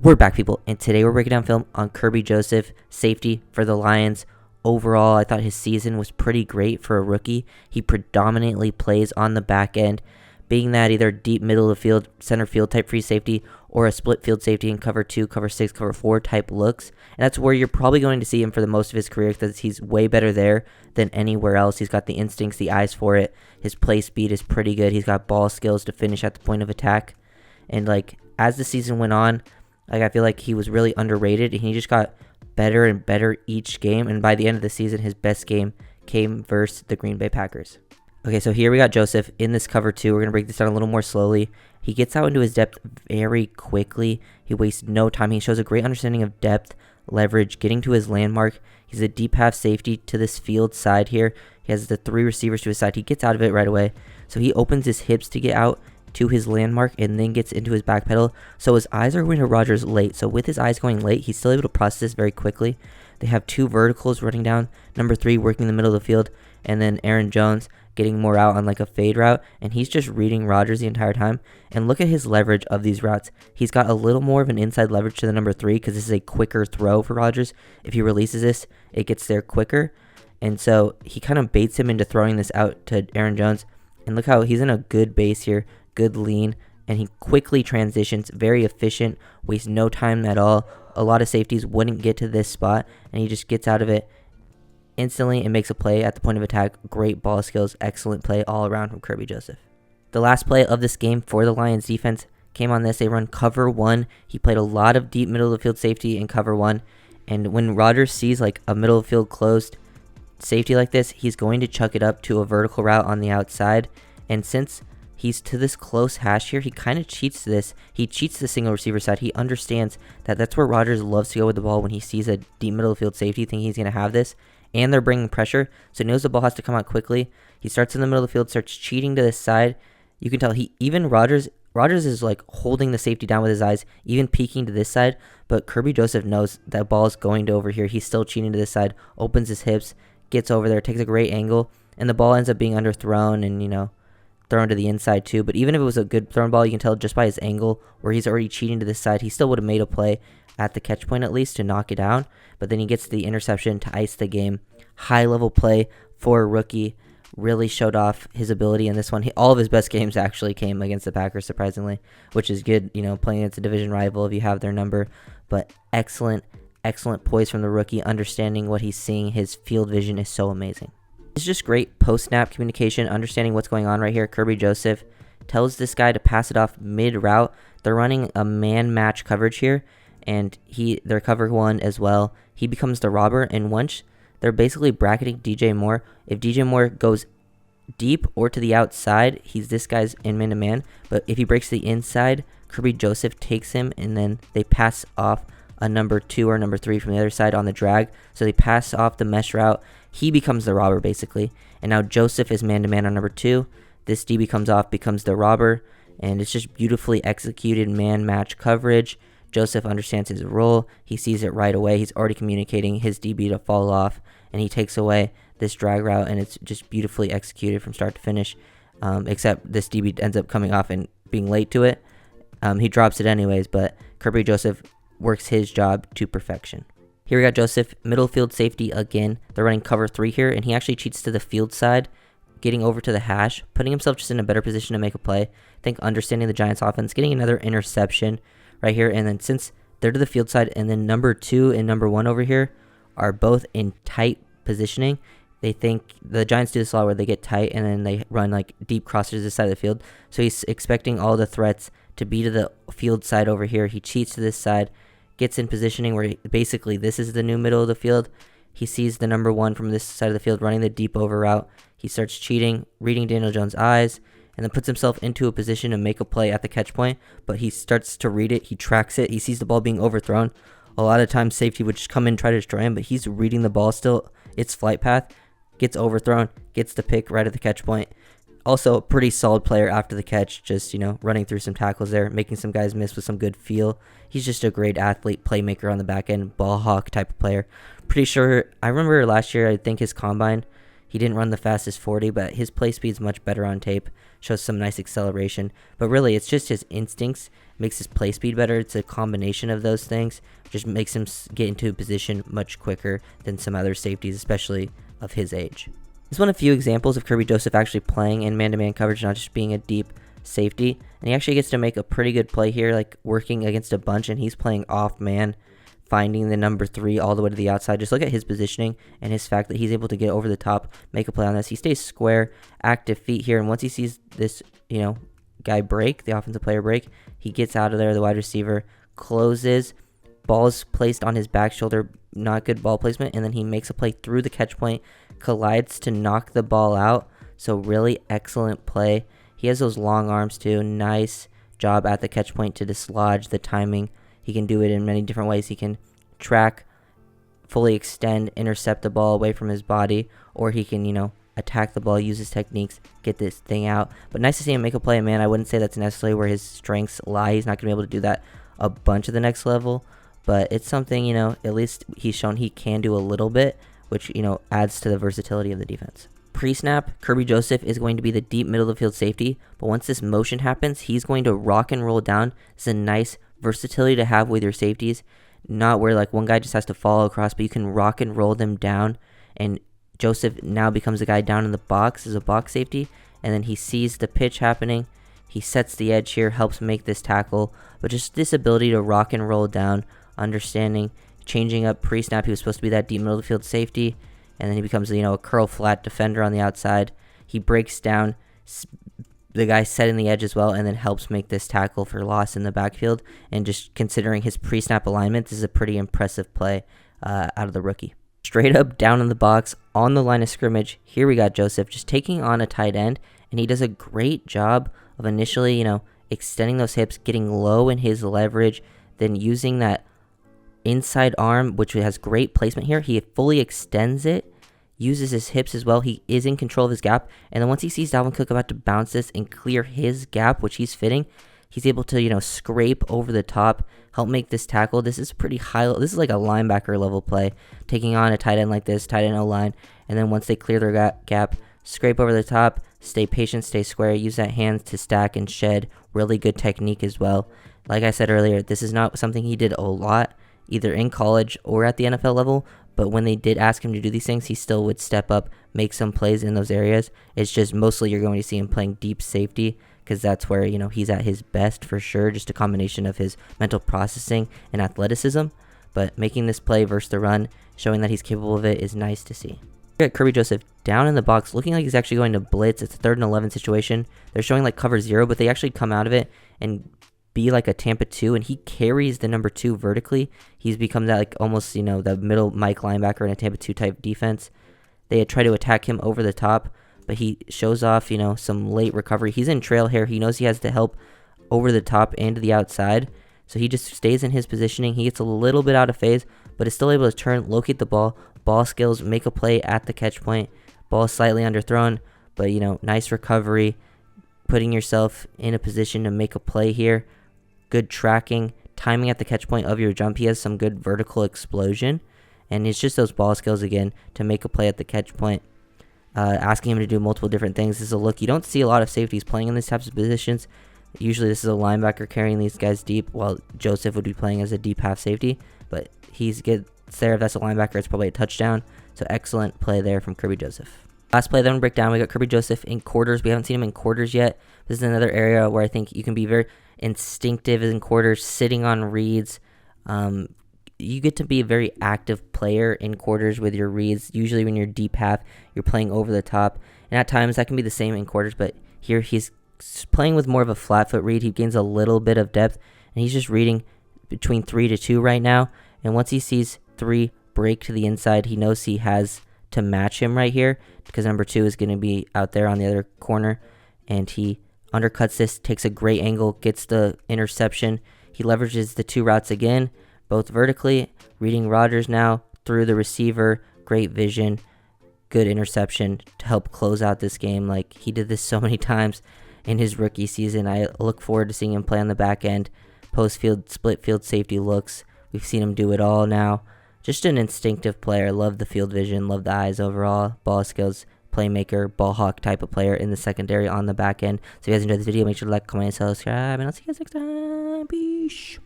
We're back, people, and today we're breaking down film on Kerby Joseph, safety for the Lions. Overall, I thought his season was pretty great for a rookie. He predominantly plays on the back end, being that either deep middle of the field, center field type free safety, or a split field safety in cover 2, cover 6, cover 4 type looks. And that's where you're probably going to see him for the most of his career because he's way better there than anywhere else. He's got the instincts, the eyes for it. His play speed is pretty good. He's got ball skills to finish at the point of attack. And as the season went on, I feel like he was really underrated, and he just got better and better each game. And by the end of the season, his best game came versus the Green Bay Packers. Okay, so here we got Joseph in this cover 2. We're going to break this down a little more slowly. He gets out into his depth very quickly. He wastes no time. He shows a great understanding of depth, leverage, getting to his landmark. He's a deep half safety to this field side here. He has the 3 receivers to his side. He gets out of it right away. So he opens his hips to get out to his landmark and then gets into his back pedal. So his eyes are going to Rodgers late. So with his eyes going late, he's still able to process very quickly. They have 2 verticals running down. Number 3 working in the middle of the field. And then Aaron Jones getting more out on a fade route. And he's just reading Rodgers the entire time. And look at his leverage of these routes. He's got a little more of an inside leverage to the number 3 because this is a quicker throw for Rodgers. If he releases this, it gets there quicker. And so he kind of baits him into throwing this out to Aaron Jones. And look how he's in a good base here. Good lean, and he quickly transitions, very efficient, wastes no time at all. A lot of safeties wouldn't get to this spot, and he just gets out of it instantly and makes a play at the point of attack. Great ball skills, excellent play all around from Kerby Joseph. The last play of this game for the Lions defense came on this. They run cover 1. He played a lot of deep middle of the field safety in cover 1, and when Rodgers sees a middle of the field closed safety like this, he's going to chuck it up to a vertical route on the outside, and since he's to this close hash here, he kind of cheats this. He cheats the single receiver side. He understands that that's where Rodgers loves to go with the ball when he sees a deep middle of the field safety, thinking he's going to have this. And they're bringing pressure, so he knows the ball has to come out quickly. He starts in the middle of the field, starts cheating to this side. You can tell Rodgers is holding the safety down with his eyes, even peeking to this side. But Kerby Joseph knows that ball is going to over here. He's still cheating to this side, opens his hips, gets over there, takes a great angle, and the ball ends up being underthrown and, thrown to the inside too. But even if it was a good thrown ball, you can tell just by his angle where he's already cheating to this side, he still would have made a play at the catch point at least to knock it down. But then he gets the interception to ice the game. High level play for a rookie. Really showed off his ability in this one. All of his best games actually came against the Packers, surprisingly, which is good, playing against a division rival if you have their number. But excellent poise from the rookie, understanding what he's seeing. His field vision is so amazing. It's just great post-snap communication, understanding what's going on right here. Kerby Joseph tells this guy to pass it off mid-route. They're running a man-match coverage here, and they're cover 1 as well. He becomes the robber, and once they're basically bracketing DJ Moore, if DJ Moore goes deep or to the outside, this guy's in man-to-man. But if he breaks the inside, Kerby Joseph takes him, and then they pass off a number 2 or number 3 from the other side on the drag. So they pass off the mesh route. He becomes the robber, basically. And now Joseph is man-to-man on number 2. This DB comes off, becomes the robber. And it's just beautifully executed man-match coverage. Joseph understands his role. He sees it right away. He's already communicating his DB to fall off. And he takes away this drag route. And it's just beautifully executed from start to finish. Except this DB ends up coming off and being late to it. He drops it anyways. But Kerby Joseph works his job to perfection. Here we got Joseph, middle field safety again. They're running cover 3 here, and he actually cheats to the field side, getting over to the hash, putting himself just in a better position to make a play. I think understanding the Giants offense, getting another interception right here. And then since they're to the field side, and then number 2 and number 1 over here are both in tight positioning, they think the Giants do this a lot where they get tight and then they run deep crossers to the side of the field. So he's expecting all the threats to be to the field side over here. He cheats to this side, gets in positioning where basically this is the new middle of the field. He sees the number 1 from this side of the field running the deep over route. He starts cheating, reading Daniel Jones' eyes, and then puts himself into a position to make a play at the catch point. But he starts to read it. He tracks it. He sees the ball being overthrown. A lot of times safety would just come in and try to destroy him, but he's reading the ball still. Its flight path gets overthrown, gets the pick right at the catch point. Also, a pretty solid player after the catch, just, running through some tackles there, making some guys miss with some good feel. He's just a great athlete, playmaker on the back end, ball hawk type of player. Pretty sure, I remember last year, I think his combine, he didn't run the fastest 40, but his play speed's much better on tape. shows some nice acceleration. But really, it's just his instincts, makes his play speed better. It's a combination of those things, just makes him get into a position much quicker than some other safeties, especially of his age. This is one of a few examples of Kerby Joseph actually playing in man-to-man coverage, not just being a deep safety. And he actually gets to make a pretty good play here, like working against a bunch, and he's playing off man, finding the number 3 all the way to the outside. Just look at his positioning and his fact that he's able to get over the top, make a play on this. He stays square, active feet here, and once he sees this, guy break, the offensive player break, he gets out of there. The wide receiver closes, ball is placed on his back shoulder, not good ball placement, and then he makes a play through the catch point, collides to knock the ball out. So really excellent play. He has those long arms too. Nice job at the catch point to dislodge the timing. He can do it in many different ways. He can track, fully extend, intercept the ball away from his body, or he can, attack the ball, use his techniques, get this thing out. But nice to see him make a play, man. I wouldn't say that's necessarily where his strengths lie. He's not going to be able to do that a bunch of the next level, but it's something, at least he's shown he can do a little bit, which, adds to the versatility of the defense. Pre-snap, Kerby Joseph is going to be the deep middle of the field safety, but once this motion happens, he's going to rock and roll down. It's a nice versatility to have with your safeties, not where like one guy just has to follow across, but you can rock and roll them down, and Joseph now becomes a guy down in the box as a box safety, and then he sees the pitch happening, he sets the edge here, helps make this tackle. But just this ability to rock and roll down, understanding, changing up pre-snap. He was supposed to be that deep middle of the field safety, and then he becomes a curl flat defender on the outside. He breaks down the guy setting the edge as well, and then helps make this tackle for loss in the backfield. And just considering his pre-snap alignment, this is a pretty impressive play out of the rookie. Straight up down in the box on the line of scrimmage, here we got Joseph just taking on a tight end, and he does a great job of initially, extending those hips, getting low in his leverage, then using that inside arm, which has great placement here. He fully extends it, uses his hips as well. He is in control of his gap, and then once he sees Dalvin Cook about to bounce this and clear his gap, which he's fitting, he's able to, scrape over the top, help make this tackle. This is pretty high. This is like a linebacker level play, taking on a tight end like this, tight end O-line, and then once they clear their gap, scrape over the top, stay patient, stay square, use that hand to stack and shed. Really good technique as well. Like I said earlier, this is not something he did a lot, either in college or at the NFL level, but when they did ask him to do these things, he still would step up, make some plays in those areas. It's just mostly you're going to see him playing deep safety, because that's where, he's at his best for sure, just a combination of his mental processing and athleticism. But making this play versus the run, showing that he's capable of it, is nice to see. We got Kerby Joseph down in the box, looking like he's actually going to blitz. It's a 3rd and 11 situation. They're showing like cover 0, but they actually come out of it and be like a Tampa 2, and he carries the number 2 vertically. He's become that like almost, the middle Mike linebacker in a Tampa 2 type defense. They try to attack him over the top, but he shows off, some late recovery. He's in trail here. He knows he has to help over the top and to the outside, so he just stays in his positioning. He gets a little bit out of phase, but is still able to turn, locate the ball skills, make a play at the catch point. Ball slightly underthrown, but, nice recovery, putting yourself in a position to make a play here. Good tracking, timing at the catch point of your jump. He has some good vertical explosion, and it's just those ball skills again to make a play at the catch point. Asking him to do multiple different things. This is a look you don't see a lot of safeties playing in these types of positions. Usually this is a linebacker carrying these guys deep, while Joseph would be playing as a deep half safety, but he's gets there. If that's a linebacker, it's probably a touchdown. So excellent play there from Kerby Joseph. Last play that I'm going to break down, we got Kerby Joseph in quarters. We haven't seen him in quarters yet. This is another area where I think you can be very instinctive in quarters, sitting on reads. You get to be a very active player in quarters with your reads. Usually when you're deep half, you're playing over the top, and at times that can be the same in quarters, but here he's playing with more of a flat foot read. He gains a little bit of depth, and he's just reading between 3 to 2 right now, and once he sees 3 break to the inside, he knows he has to match him right here, because number 2 is going to be out there on the other corner, and he undercuts this, takes a great angle, gets the interception. He leverages the 2 routes again, both vertically, reading Rodgers now through the receiver. Great vision, good interception to help close out this game. Like, he did this so many times in his rookie season. I look forward to seeing him play on the back end, post field, split field safety looks. We've seen him do it all now. Just an instinctive player. Love the field vision, love the eyes overall, ball skills. playmaker, ball hawk type of player in the secondary on the back end. So if you guys enjoyed this video, make sure to like, comment, and subscribe, and I'll see you guys next time. Peace.